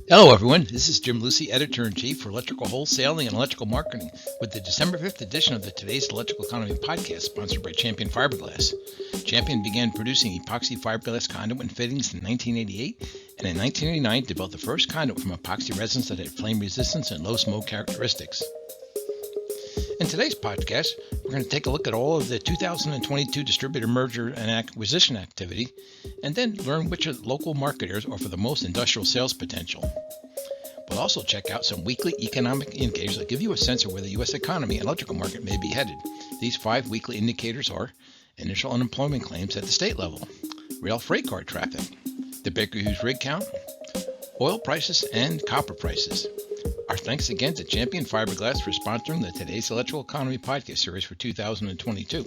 Hello, everyone. This is Jim Lucy, Editor-in-Chief for Electrical Wholesaling and Electrical Marketing, with the December 5th edition of the Today's Electrical Economy podcast, sponsored by Champion Fiberglass. Champion began producing epoxy fiberglass conduit and fittings in 1988, and in 1989 developed the first conduit from epoxy resins that had flame resistance and low smoke characteristics. In today's podcast, we're going to take a look at all of the 2022 distributor merger and acquisition activity, and then learn which local marketers offer the most industrial sales potential. We'll also check out some weekly economic indicators that give you a sense of where the U.S. economy and electrical market may be headed. These 5 weekly indicators are initial unemployment claims at the state level, rail freight car traffic, the Baker Hughes rig count, oil prices, and copper prices. Our thanks again to Champion Fiberglass for sponsoring the Today's Electrical Economy podcast series for 2022.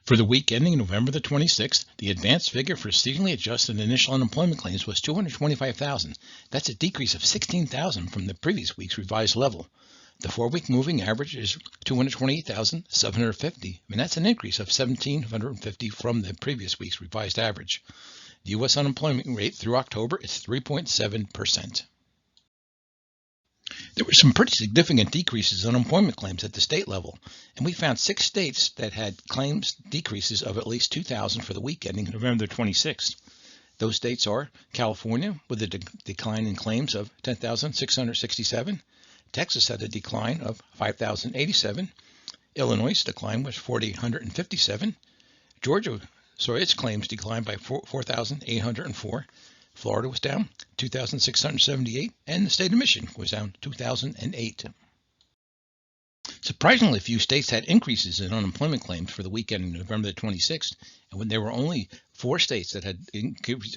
For the week ending November the 26th, the advanced figure for seasonally adjusted initial unemployment claims was 225,000. That's a decrease of 16,000 from the previous week's revised level. The 4-week moving average is 228,750, and that's an increase of 1,750 from the previous week's revised average. The U.S. unemployment rate through October is 3.7%. There were some pretty significant decreases in unemployment claims at the state level, and we found 6 states that had claims decreases of at least 2,000 for the week ending November 26th. Those states are California, with a decline in claims of 10,667. Texas had a decline of 5,087. Illinois' decline was 4,857. Georgia saw its claims declined by 4,804. Florida was down 2,678, and the state of Michigan was down 2,008. Surprisingly, few states had increases in unemployment claims for the weekend of November the 26th, and when there were only 4 states that had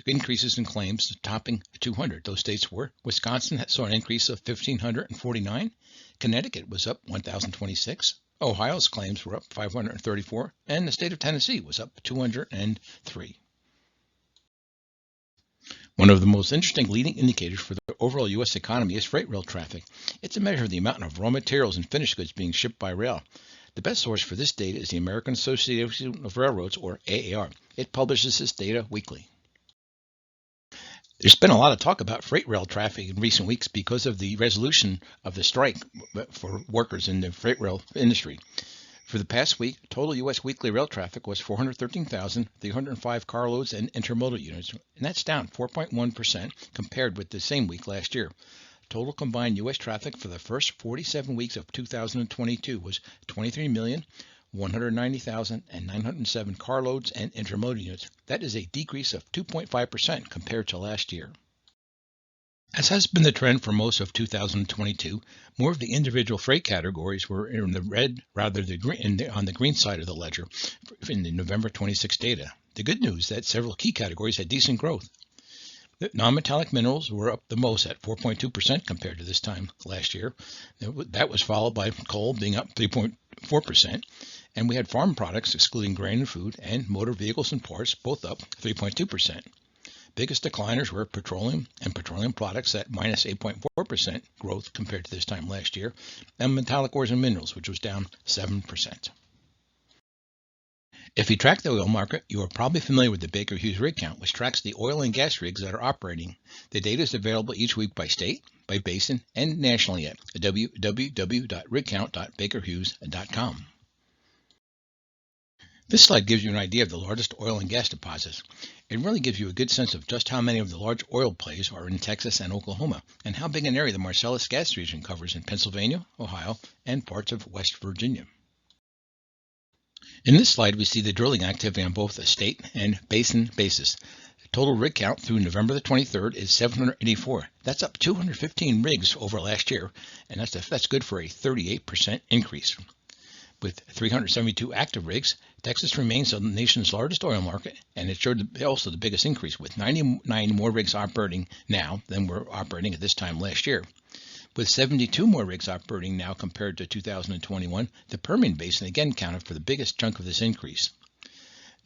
increases in claims topping 200. Those states were Wisconsin saw an increase of 1,549, Connecticut was up 1,026, Ohio's claims were up 534, and the state of Tennessee was up 203. One of the most interesting leading indicators for the overall U.S. economy is freight rail traffic. It's a measure of the amount of raw materials and finished goods being shipped by rail. The best source for this data is the American Association of Railroads, or AAR. It publishes this data weekly. There's been a lot of talk about freight rail traffic in recent weeks because of the resolution of the strike for workers in the freight rail industry. For the past week, total U.S. weekly rail traffic was 413,305 carloads and intermodal units, and that's down 4.1% compared with the same week last year. Total combined U.S. traffic for the first 47 weeks of 2022 was 23,190,907 carloads and intermodal units. That is a decrease of 2.5% compared to last year. As has been the trend for most of 2022, more of the individual freight categories were in the red rather than on the green side of the ledger in the November 26 data. The good news is that several key categories had decent growth. The non-metallic minerals were up the most at 4.2% compared to this time last year. That was followed by coal being up 3.4%, and we had farm products, excluding grain and food, and motor vehicles and parts, both up 3.2%. Biggest decliners were petroleum and petroleum products at minus 8.4% growth compared to this time last year, and metallic ores and minerals, which was down 7%. If you track the oil market, you are probably familiar with the Baker Hughes rig count, which tracks the oil and gas rigs that are operating. The data is available each week by state, by basin, and nationally at www.rigcount.bakerhughes.com. This slide gives you an idea of the largest oil and gas deposits. It really gives you a good sense of just how many of the large oil plays are in Texas and Oklahoma, and how big an area the Marcellus gas region covers in Pennsylvania, Ohio, and parts of West Virginia. In this slide, we see the drilling activity on both a state and basin basis. The total rig count through November the 23rd is 784. That's up 215 rigs over last year, and that's good for a 38% increase. With 372 active rigs, Texas remains the nation's largest oil market, and it showed also the biggest increase, with 99 more rigs operating now than were operating at this time last year. With 72 more rigs operating now compared to 2021, the Permian Basin again counted for the biggest chunk of this increase.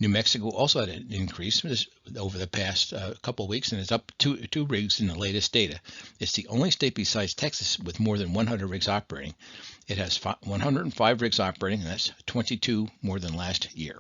New Mexico also had an increase over the past couple of weeks, and it's up two rigs in the latest data. It's the only state besides Texas with more than 100 rigs operating. It has 105 rigs operating, and that's 22 more than last year.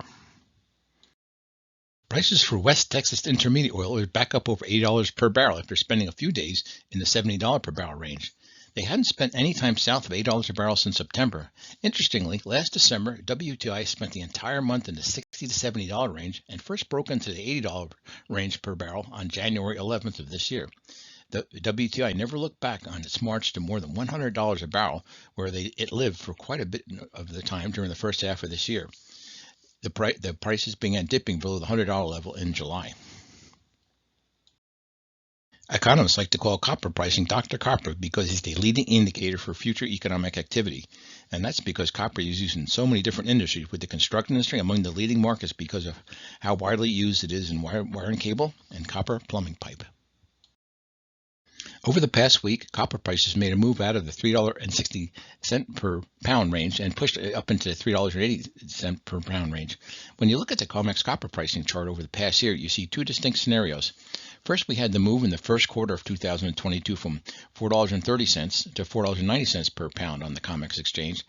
Prices for West Texas Intermediate oil are back up over $80 per barrel after spending a few days in the $70 per barrel range. They hadn't spent any time south of $8 a barrel since September. Interestingly, last December, WTI spent the entire month in the $60 to $70 range and first broke into the $80 range per barrel on January 11th of this year. The WTI never looked back on its march to more than $100 a barrel, where it lived for quite a bit of the time during the first half of this year. The prices began dipping below the $100 level in July. Economists like to call copper pricing Dr. Copper because it's the leading indicator for future economic activity. And that's because copper is used in so many different industries, with the construction industry among the leading markets because of how widely used it is in wire and cable and copper plumbing pipe. Over the past week, copper prices made a move out of the $3.60 per pound range and pushed it up into the $3.80 per pound range. When you look at the COMEX copper pricing chart over the past year, you see two distinct scenarios. First, we had the move in the first quarter of 2022 from $4.30 to $4.90 per pound on the COMEX exchange,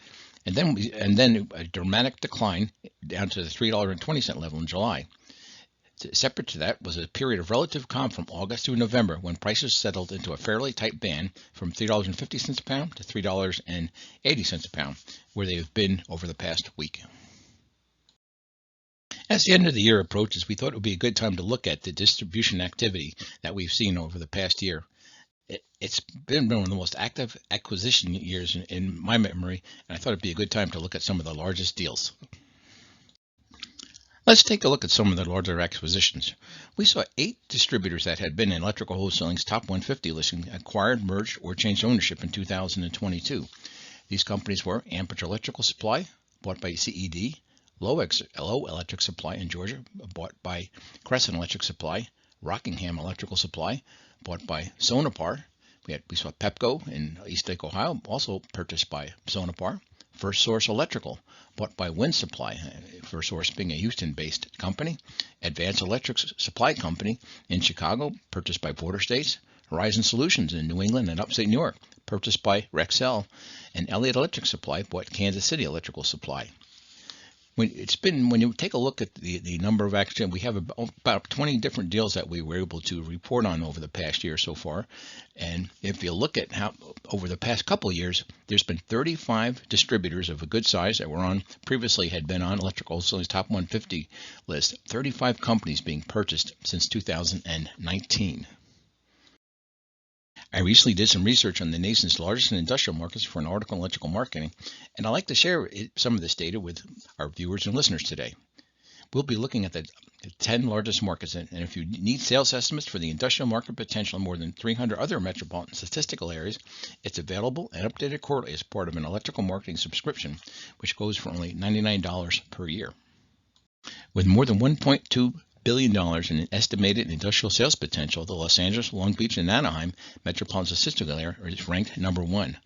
and then a dramatic decline down to the $3.20 level in July. Separate to that was a period of relative calm from August through November, when prices settled into a fairly tight band from $3.50 a pound to $3.80 a pound, where they have been over the past week. As the end of the year approaches, we thought it would be a good time to look at the distribution activity that we've seen over the past year. It's been one of the most active acquisition years in my memory, and I thought it'd be a good time to look at some of the largest deals. Let's take a look at some of the larger acquisitions. We saw 8 distributors that had been in Electrical Wholesaling's Top 150 listing acquired, merged, or changed ownership in 2022. These companies were Ampere Electrical Supply, bought by CED, Low Electric Supply in Georgia, bought by Crescent Electric Supply, Rockingham Electrical Supply, bought by Sonepar. We saw Pepco in East Lake, Ohio, also purchased by Sonepar. First Source Electrical, bought by Wind Supply, First Source being a Houston-based company. Advanced Electric Supply Company in Chicago, purchased by Border States. Horizon Solutions in New England and upstate New York, purchased by Rexel. And Elliott Electric Supply bought Kansas City Electrical Supply. When you take a look at the number of actions, we have about 20 different deals that we were able to report on over the past year so far. And if you look at how over the past couple of years, there's been 35 distributors of a good size that were previously had been on Electrical Wholesaling's Top 150 list. 35 companies being purchased since 2019. I recently did some research on the nation's largest industrial markets for an article on electrical marketing, and I'd like to share some of this data with our viewers and listeners today. We'll be looking at the 10 largest markets, and if you need sales estimates for the industrial market potential in more than 300 other metropolitan statistical areas, it's available and updated quarterly as part of an electrical marketing subscription, which goes for only $99 per year. With more than $1.2 billion in estimated industrial sales potential, the Los Angeles, Long Beach, and Anaheim metropolitan statistical area is ranked number 1.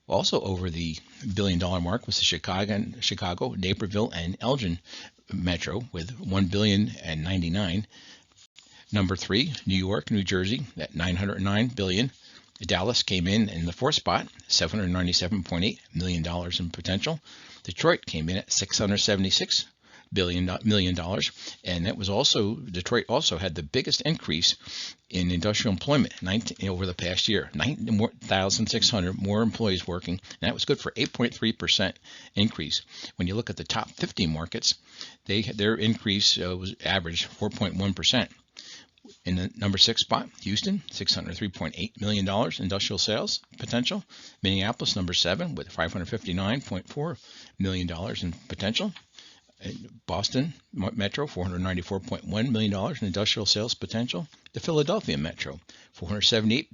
Also over the billion-dollar mark was the Chicago, Naperville, and Elgin metro with $1,099,000,000. Number 3, New York, New Jersey at $909 billion. Dallas came in the 4th spot, $797.8 million in potential. Detroit came in at $676 million, and that was also Detroit also had the biggest increase in industrial employment over the past year. 9,600 more employees working, and that was good for 8.3% increase. When you look at the top 50 markets, their increase was average 4.1%. In the number 6 spot, Houston, $603.8 million industrial sales potential. Minneapolis, number 7, with $559.4 million in potential. Boston Metro, $494.1 million in industrial sales potential. The Philadelphia Metro, $478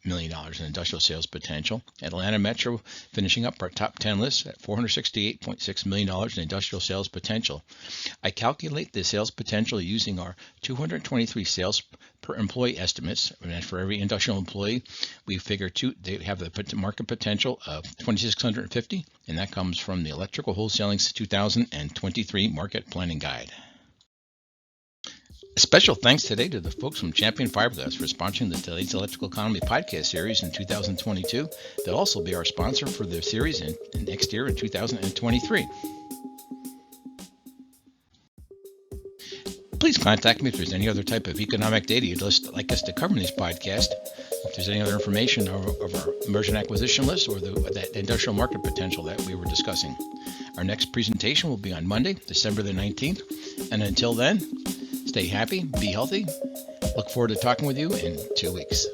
million in industrial sales potential. Atlanta Metro finishing up our top 10 list at $468.6 million in industrial sales potential. I calculate the sales potential using our 223 sales per employee estimates, and for every industrial employee, we figure they have the market potential of 2,650, and that comes from the Electrical Wholesaling's 2023 Market Planning Guide. A special thanks today to the folks from Champion Fiberglass for sponsoring the Today's Electrical Economy podcast series in 2022. They'll also be our sponsor for the series in next year in 2023. please contact me if there's any other type of economic data you'd like us to cover in this podcast. If there's any other information of our merger and acquisition list or that industrial market potential that we were discussing. Our next presentation will be on Monday, December the 19th. And until then, stay happy, be healthy. Look forward to talking with you in 2 weeks.